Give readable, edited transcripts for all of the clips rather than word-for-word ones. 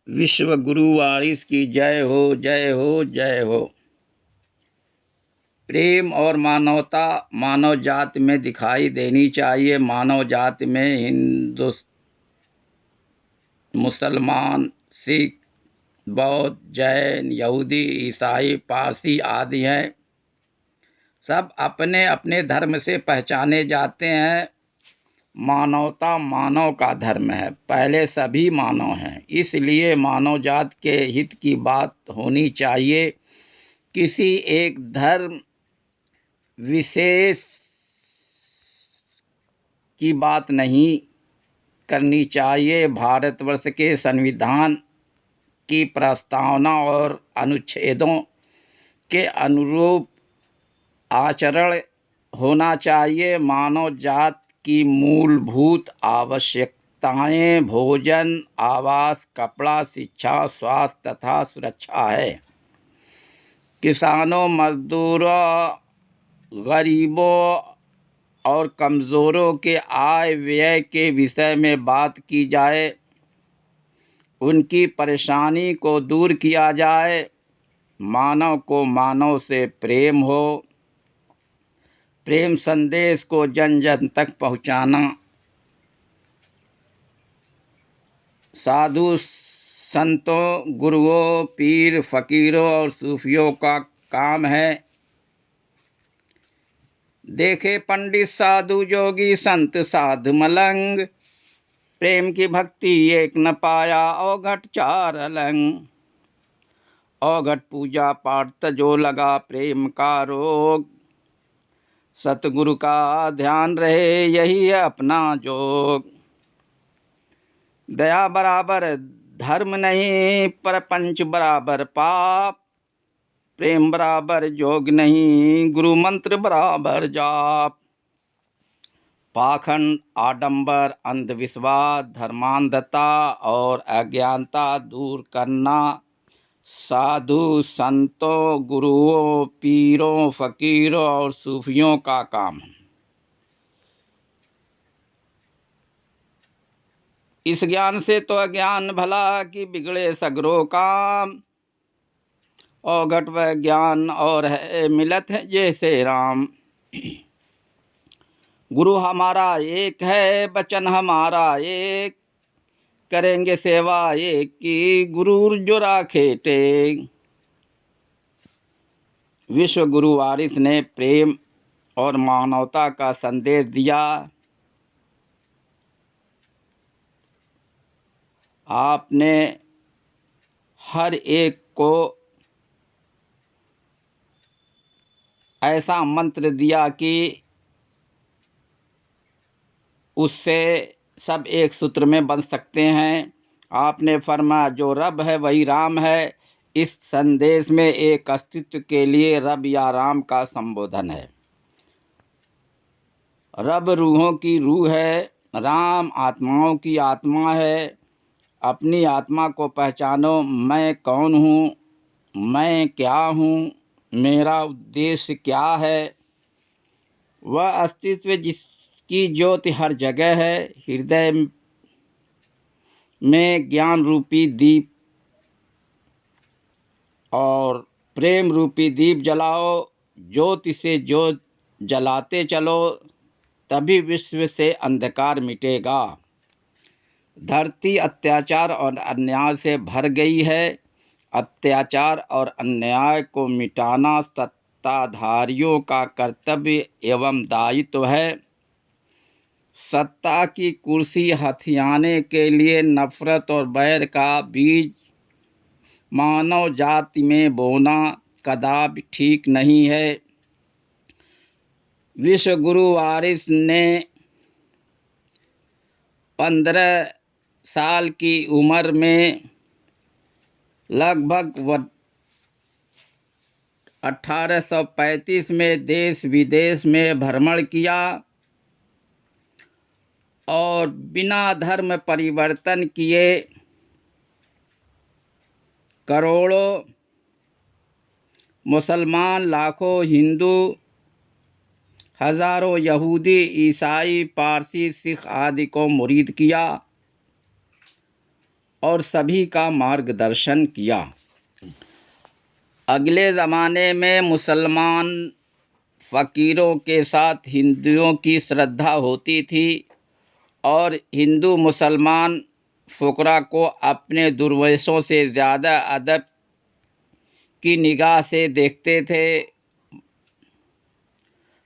विश्व गुरु वारिस की जय हो, जय हो, जय हो। प्रेम और मानवता मानव जाति में दिखाई देनी चाहिए। मानव जाति में हिंदू, मुसलमान, सिख, बौद्ध, जैन, यहूदी, ईसाई, पारसी आदि हैं। सब अपने अपने धर्म से पहचाने जाते हैं। मानवता मानव का धर्म है। पहले सभी मानव हैं, इसलिए मानव जात के हित की बात होनी चाहिए। किसी एक धर्म विशेष की बात नहीं करनी चाहिए। भारतवर्ष के संविधान की प्रस्तावना और अनुच्छेदों के अनुरूप आचरण होना चाहिए। मानव जात की मूलभूत आवश्यकताएं भोजन, आवास, कपड़ा, शिक्षा, स्वास्थ्य तथा सुरक्षा है। किसानों, मजदूरों, गरीबों और कमज़ोरों के आय व्यय के विषय में बात की जाए। उनकी परेशानी को दूर किया जाए। मानव को मानव से प्रेम हो। प्रेम संदेश को जन जन तक पहुंचाना साधु संतों, गुरुओं, पीर, फकीरों और सूफियों का काम है। देखे पंडित साधु जोगी संत साधु मलंग, प्रेम की भक्ति एक न पाया औघट चार अलंग। औघट पूजा पाठ तजो लगा प्रेम का रोग, सतगुरु का ध्यान रहे यही है अपना जोग। दया बराबर धर्म नहीं, परपंच बराबर पाप, प्रेम बराबर जोग नहीं, गुरु मंत्र बराबर जाप। पाखंड, आडंबर, अंधविश्वास, धर्मांधता और अज्ञानता दूर करना साधु संतों, गुरुओं, पीरों, फकीरों और सूफियों का काम है। इस ज्ञान से तो अज्ञान भला कि बिगड़े सगरो काम। औघट व ज्ञान और है मिलत है जैसे राम। गुरु हमारा एक है, वचन हमारा एक, करेंगे सेवा एक की, गुरु जो राखे टेक। विश्व गुरु वारिस ने प्रेम और मानवता का संदेश दिया। आपने हर एक को ऐसा मंत्र दिया कि उससे सब एक सूत्र में बन सकते हैं। आपने फरमाया जो रब है वही राम है। इस संदेश में एक अस्तित्व के लिए रब या राम का संबोधन है। रब रूहों की रूह है, राम आत्माओं की आत्मा है। अपनी आत्मा को पहचानो। मैं कौन हूँ, मैं क्या हूँ, मेरा उद्देश्य क्या है। वह अस्तित्व जिसकी ज्योति हर जगह है। हृदय में ज्ञान रूपी दीप और प्रेम रूपी दीप जलाओ। ज्योति से ज्योत जलाते चलो, तभी विश्व से अंधकार मिटेगा। धरती अत्याचार और अन्याय से भर गई है। अत्याचार और अन्याय को मिटाना सत्ताधारियों का कर्तव्य एवं दायित्व है। सत्ता की कुर्सी हथियाने के लिए नफरत और बैर का बीज मानव जाति में बोना कदापि ठीक नहीं है। विश्व गुरु वारिस ने 15 साल की उम्र में लगभग 1835 में देश विदेश में भ्रमण किया और बिना धर्म परिवर्तन किए करोड़ों मुसलमान, लाखों हिंदू, हजारों यहूदी, ईसाई, पारसी, सिख आदि को मुरीद किया। और सभी का मार्गदर्शन किया। अगले ज़माने में मुसलमान फ़कीरों के साथ हिंदुओं की श्रद्धा होती थी और हिंदू मुसलमान फ़ुकरा को अपने दुर्वैशों से ज़्यादा अदब की निगाह से देखते थे।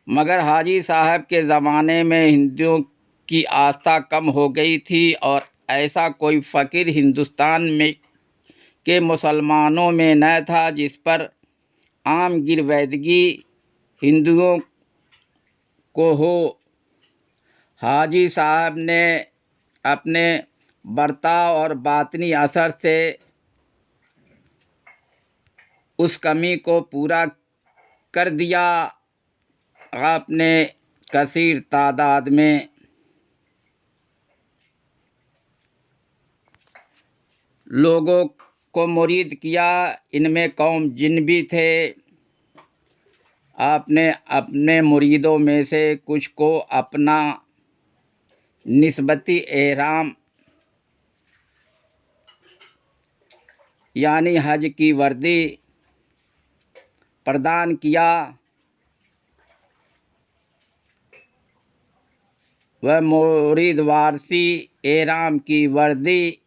मगर हाजी साहब के ज़माने में हिंदुओं की आस्था कम हो गई थी और ऐसा कोई फ़कीर हिंदुस्तान में के मुसलमानों में न था जिस पर आम गिरवैदगी हिंदुओं को हो। हाजी साहब ने अपने बर्ताव और बातनी असर से उस कमी को पूरा कर दिया। आपने कसीर तादाद में लोगों को मुरीद किया, इनमें कौम जिन भी थे। आपने अपने मुरीदों में से कुछ को अपना निस्बती एहराम यानी हज की वर्दी प्रदान किया। वह मुरीद वारसी एहराम की वर्दी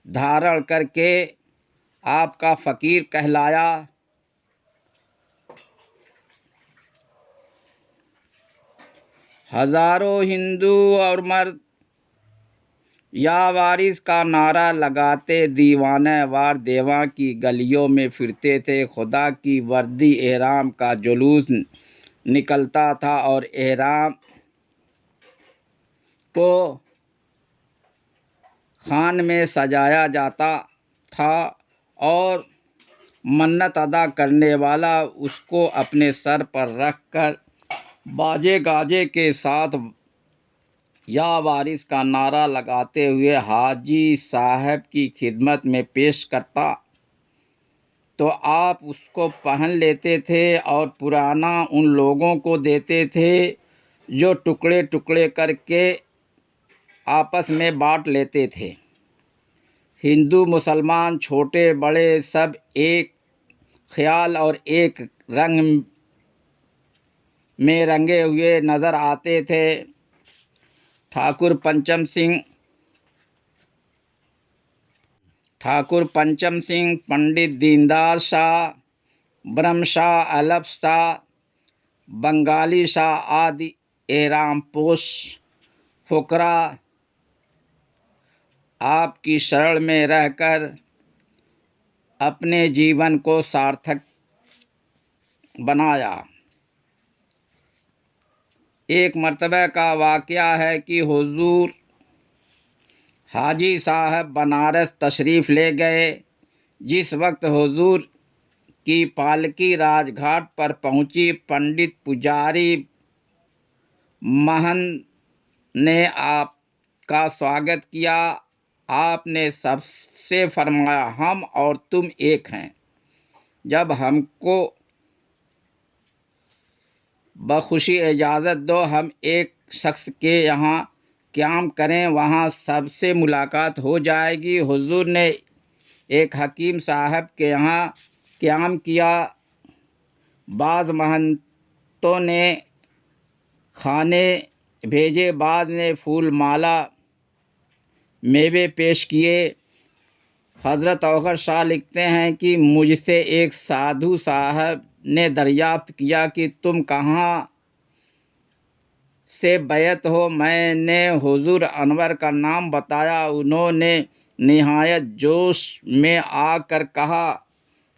धारण करके आपका फ़कीर कहलाया। हज़ारों हिंदू और मर्द या वारिस का नारा लगाते दीवाने वार देवा की गलियों में फिरते थे। खुदा की वर्दी एहराम का जुलूस निकलता था और एहराम को खान में सजाया जाता था और मन्नत अदा करने वाला उसको अपने सर पर रख कर बाजे गाजे के साथ या वारिस का नारा लगाते हुए हाजी साहब की खिदमत में पेश करता तो आप उसको पहन लेते थे और पुराना उन लोगों को देते थे जो टुकड़े टुकड़े करके आपस में बांट लेते थे। हिंदू मुसलमान छोटे बड़े सब एक ख्याल और एक रंग में रंगे हुए नज़र आते थे। ठाकुर पंचम सिंह, पंडित दीनदयाल शाह, ब्रह्म शाह, अलफ शाह, बंगाली शाह आदि एहराम पोश फुकरा आपकी शरण में रहकर अपने जीवन को सार्थक बनाया। एक मर्तबा का वाक़या है कि हुजूर हाजी साहब बनारस तशरीफ़ ले गए। जिस वक्त हुजूर की पालकी राजघाट पर पहुंची, पंडित पुजारी महंत ने आपका स्वागत किया। आपने सबसे फरमाया, हम और तुम एक हैं। जब हमको बखुशी इजाज़त दो, हम एक शख्स के यहाँ क़याम करें, वहाँ सबसे मुलाकात हो जाएगी। हुजूर ने एक हकीम साहब के यहाँ क़याम किया। बाज़ महंतों ने खाने भेजे, बाद ने फूल माला मेवे पेश किए। हज़रत औखर शाह लिखते हैं कि मुझसे एक साधु साहब ने दरियाफ्त किया कि तुम कहाँ से बैत हो। मैंने हुजूर अनवर का नाम बताया। उन्होंने निहायत जोश में आकर कहा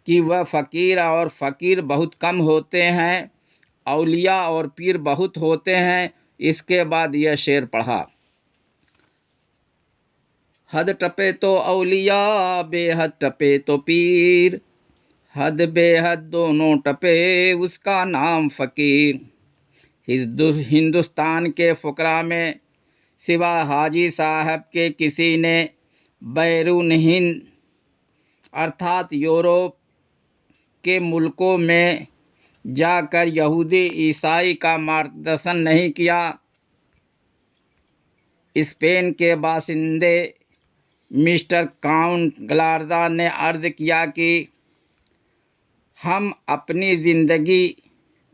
कि वह फ़कीर और फ़कीर बहुत कम होते हैं, औलिया और पीर बहुत होते हैं। इसके बाद यह शेर पढ़ा, हद टपे तो औलिया, बेहद टपे तो पीर, हद बेहद दोनों टपे, उसका नाम फ़कीर। हिंदुस्तान के फ़ुकरा में सिवा हाजी साहब के किसी ने बैरून हिंद अर्थात यूरोप के मुल्कों में जाकर यहूदी ईसाई का मार्गदर्शन नहीं किया। स्पेन के बाशिंदे मिस्टर काउंट ग्लार्दा ने अर्ज़ किया कि हम अपनी ज़िंदगी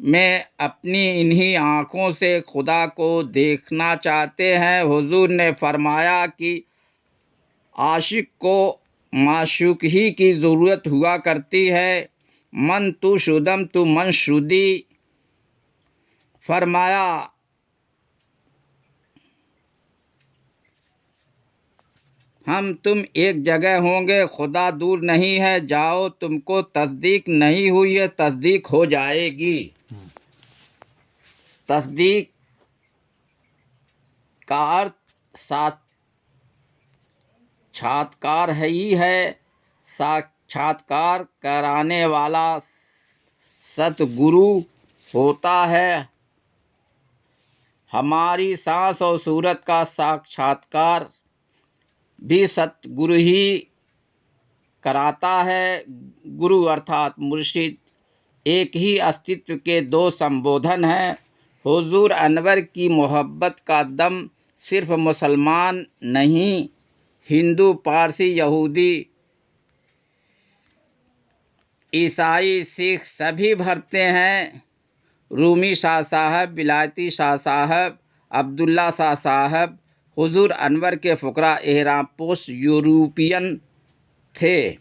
में अपनी इन्हीं आँखों से खुदा को देखना चाहते हैं। हुजूर ने फरमाया कि आशिक को माशूक ही की ज़रूरत हुआ करती है। मन तू शुदम तू मन शुदी। फरमाया हम तुम एक जगह होंगे, खुदा दूर नहीं है। जाओ, तुमको तस्दीक नहीं हुई है, तस्दीक हो जाएगी। तस्दीक का अर्थ साक्षात्कार ही है। साक्षात्कार कराने वाला सतगुरु होता है। हमारी सांस और सूरत का साक्षात्कार भी सतगुरु ही कराता है। गुरु अर्थात मुर्शिद एक ही अस्तित्व के दो संबोधन हैं। हुजूर अनवर की मोहब्बत का दम सिर्फ मुसलमान नहीं, हिंदू, पारसी, यहूदी, ईसाई, सिख सभी भरते हैं। रूमी शाह साहब, विलायती शाह साहब, अब्दुल्ला शाह साहब हुजूर अनवर के फ़ुकरा एहराम पोश यूरोपियन थे।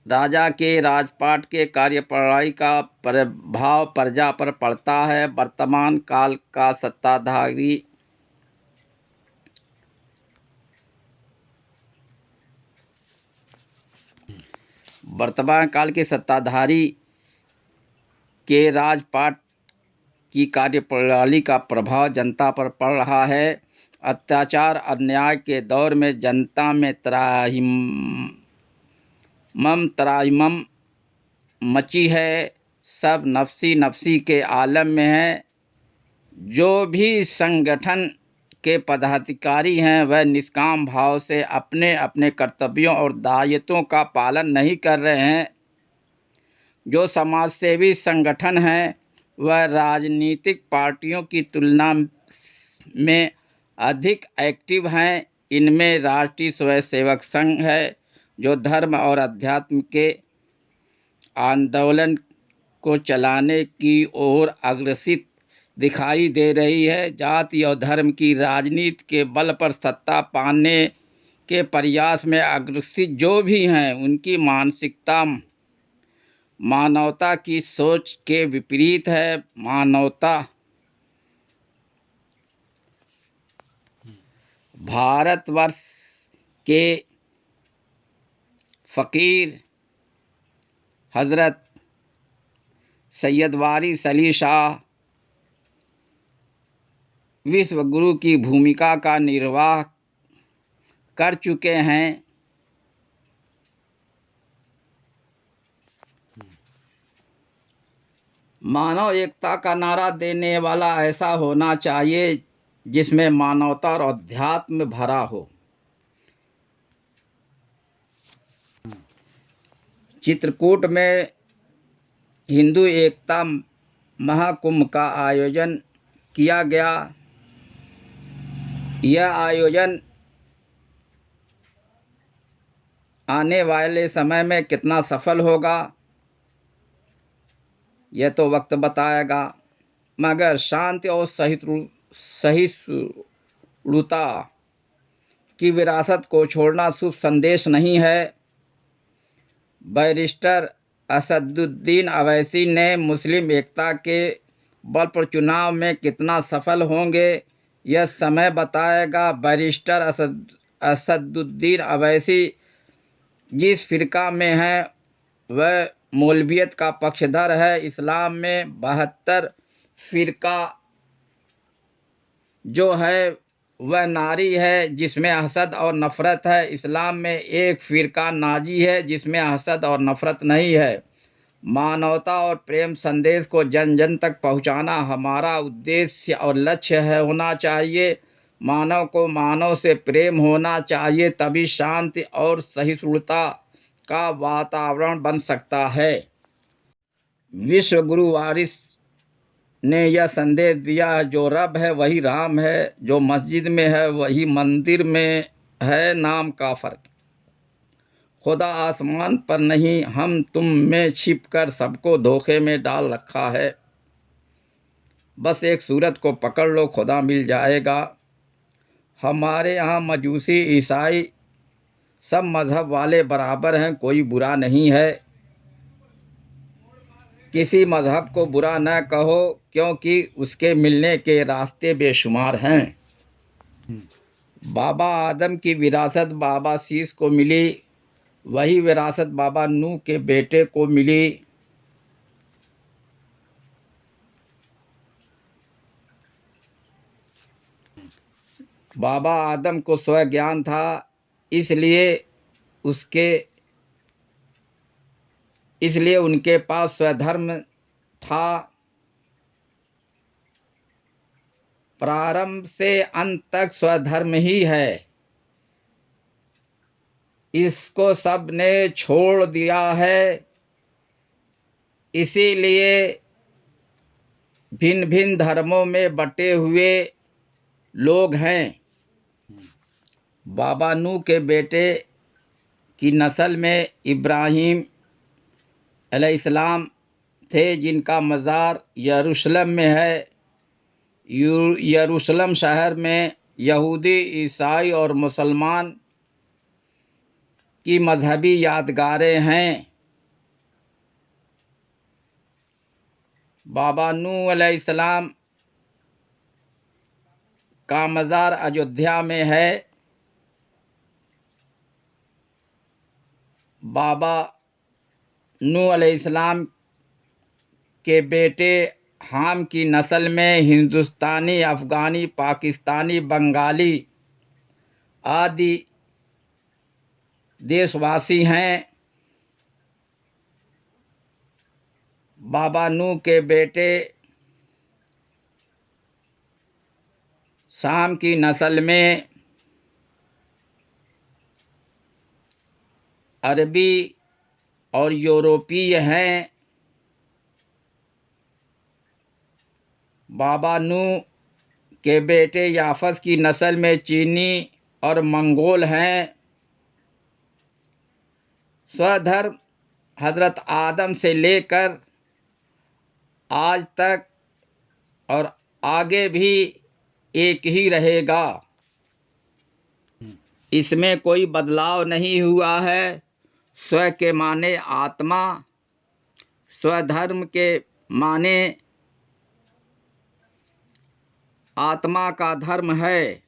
राजा के राजपाट के कार्यप्रणाली का प्रभाव प्रजा पर पड़ता है। वर्तमान काल का सत्ताधारी के राजपाट की कार्यप्रणाली का प्रभाव जनता पर पड़ रहा है। अत्याचार अन्याय के दौर में जनता में त्राहिमाम मची है। सब नफसी नफसी के आलम में है। जो भी संगठन के पदाधिकारी हैं वह निष्काम भाव से अपने अपने कर्तव्यों और दायित्वों का पालन नहीं कर रहे हैं। जो समाजसेवी संगठन हैं वह राजनीतिक पार्टियों की तुलना में अधिक एक्टिव हैं। इनमें राष्ट्रीय स्वयंसेवक संघ है, जो धर्म और अध्यात्म के आंदोलन को चलाने की ओर अग्रसित दिखाई दे रही है। जाति और धर्म की राजनीति के बल पर सत्ता पाने के प्रयास में अग्रसित जो भी हैं, उनकी मानसिकता मानवता की सोच के विपरीत है। मानवता भारतवर्ष के फ़कीर हज़रत सैयद वारिस अली शाह विश्व गुरु की भूमिका का निर्वाह कर चुके हैं। मानव एकता का नारा देने वाला ऐसा होना चाहिए जिसमें मानवता और अध्यात्म भरा हो। चित्रकूट में हिंदू एकता महाकुंभ का आयोजन किया गया। यह आयोजन आने वाले समय में कितना सफल होगा यह तो वक्त बताएगा, मगर शांति और सहिष्णुता की विरासत को छोड़ना शुभ संदेश नहीं है। बैरिस्टर असदुद्दीन अवैसी ने मुस्लिम एकता के बल पर चुनाव में कितना सफल होंगे यह समय बताएगा। बैरिस्टर असदुद्दीन अवैसी जिस फ़िरका में है वह मौलवियत का पक्षधर है। इस्लाम में 72 फ़िरका जो है वह नारी है जिसमें हसद और नफ़रत है। इस्लाम में एक फ़िरका नाजी है जिसमें हसद और नफ़रत नहीं है। मानवता और प्रेम संदेश को जन जन तक पहुंचाना हमारा उद्देश्य और लक्ष्य होना चाहिए। मानव को मानव से प्रेम होना चाहिए, तभी शांति और सहिष्णुता का वातावरण बन सकता है। विश्व गुरु वारिस ने यह संदेश दिया, जो रब है वही राम है, जो मस्जिद में है वही मंदिर में है, नाम का फ़र्क। खुदा आसमान पर नहीं, हम तुम में छिप कर सबको धोखे में डाल रखा है। बस एक सूरत को पकड़ लो, खुदा मिल जाएगा। हमारे यहाँ मजूसी ईसाई सब मज़हब वाले बराबर हैं, कोई बुरा नहीं है। किसी मज़हब को बुरा न कहो, क्योंकि उसके मिलने के रास्ते बेशुमार हैं। बाबा आदम की विरासत बाबा शीश को मिली, वही विरासत बाबा नूह के बेटे को मिली। बाबा आदम को स्वज्ञान था, इसलिए उनके पास स्वधर्म था। प्रारंभ से अंत तक स्वधर्म ही है, इसको सब ने छोड़ दिया है। इसीलिए भिन्न भिन्न धर्मों में बटे हुए लोग हैं। बाबा नूह के बेटे की नस्ल में इब्राहीम अलैहिस्सलाम थे, जिनका मज़ार यरूशलेम में है। यरूशलेम शहर में यहूदी, ईसाई और मुसलमान की मजहबी यादगारें हैं। बाबा नूह अलैहिस्सलाम का मज़ार अयोध्या में है। बाबा नूह अलैहिस्सलाम के बेटे हाम की नस्ल में हिंदुस्तानी, अफ़गानी, पाकिस्तानी, बंगाली आदि देशवासी हैं। बाबा नूह के बेटे शाम की नस्ल में अरबी और यूरोपीय हैं। बाबा नूह के बेटे याफस की नस्ल में चीनी और मंगोल हैं। स्वधर्म हज़रत आदम से लेकर आज तक और आगे भी एक ही रहेगा, इसमें कोई बदलाव नहीं हुआ है। स्व के माने आत्मा, स्वधर्म के माने आत्मा का धर्म है।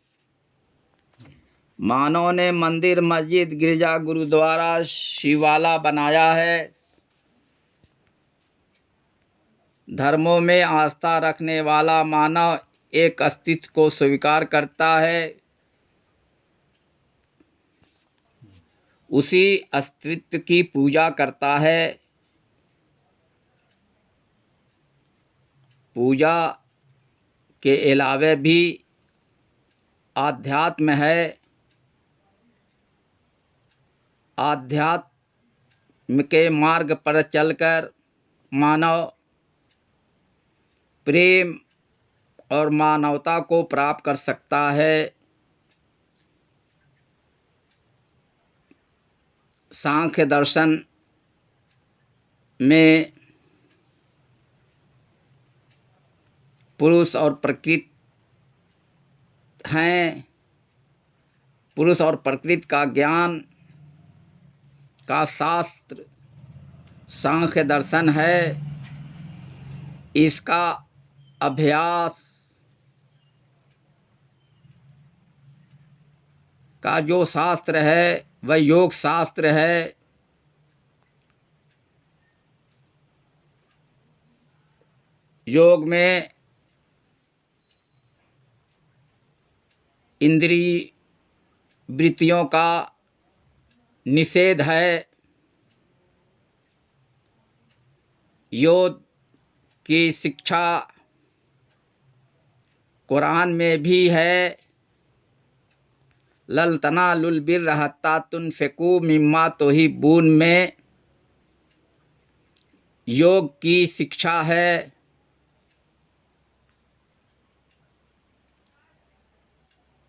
मानव ने मंदिर, मस्जिद, गिरजा, गुरुद्वारा, शिवाला बनाया है। धर्मों में आस्था रखने वाला मानव एक अस्तित्व को स्वीकार करता है, उसी अस्तित्व की पूजा करता है। पूजा के अलावे भी आध्यात्म है। आध्यात्म के मार्ग पर चलकर मानव प्रेम और मानवता को प्राप्त कर सकता है। सांख्य दर्शन में पुरुष और प्रकृति हैं। पुरुष और प्रकृति का ज्ञान का शास्त्र सांख्य दर्शन है। इसका अभ्यास का जो शास्त्र है वह योग शास्त्र है। योग में इंद्रिय वृत्तियों का निषेध है। योग की शिक्षा कुरान में भी है। लल तनालुल बिर्र हत्ता तुनफिकू मिम्मा तुहिब्बून में योग की शिक्षा है।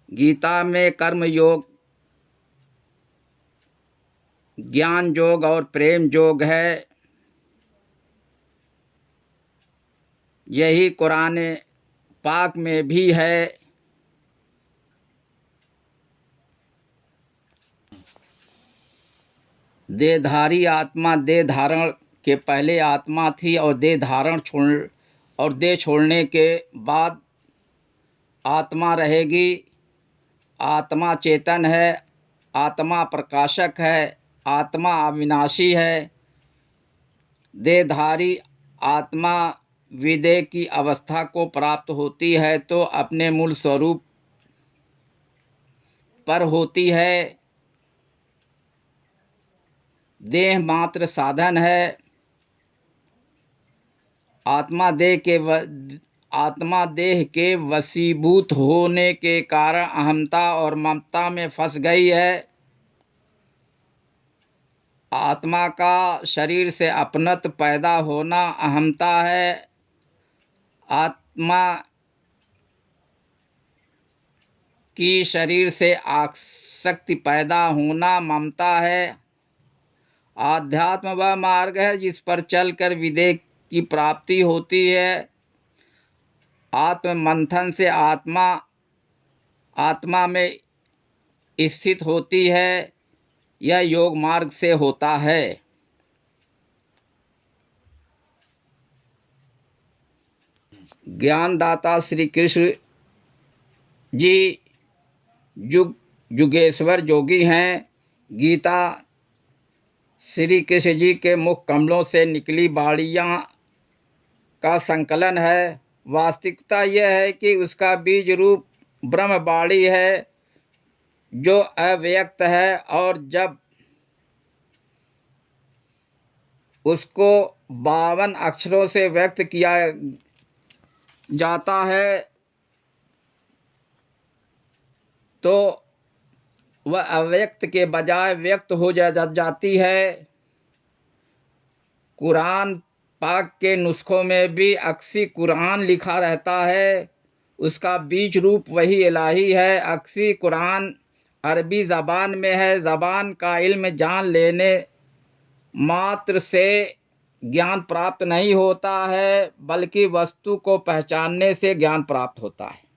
गीता में कर्म योग, ज्ञान योग और प्रेम योग है। यही कुरान पाक में भी है। देहधारी आत्मा देह धारण के पहले आत्मा थी और देह छोड़ने के बाद आत्मा रहेगी। आत्मा चेतन है, आत्मा प्रकाशक है, आत्मा अविनाशी है। देहधारी आत्मा विदेह की अवस्था को प्राप्त होती है तो अपने मूल स्वरूप पर होती है। देह मात्र साधन है। आत्मा देह के वशीभूत होने के कारण अहंता और ममता में फंस गई है। आत्मा का शरीर से अपनत्व पैदा होना अहंता है। आत्मा की शरीर से आसक्ति पैदा होना ममता है। आध्यात्म वह मार्ग है जिस पर चलकर विदेह की प्राप्ति होती है। आत्म मंथन से आत्मा में स्थित होती है। यह योग मार्ग से होता है। ज्ञानदाता श्री कृष्ण जी युगेश्वर योगी हैं। गीता श्री कृष्ण जी के मुख कमलों से निकली वाणियाँ का संकलन है। वास्तविकता यह है कि उसका बीज रूप ब्रह्मवाणी है जो अव्यक्त है, और जब उसको 52 अक्षरों से व्यक्त किया जाता है तो वह अव्यक्त के बजाय व्यक्त हो जाती है। कुरान पाक के नुस्खों में भी अक्सी कुरान लिखा रहता है। उसका बीज रूप वही इलाही है। अक्सी कुरान अरबी ज़बान में है। ज़बान का इल्म जान लेने मात्र से ज्ञान प्राप्त नहीं होता है, बल्कि वस्तु को पहचानने से ज्ञान प्राप्त होता है।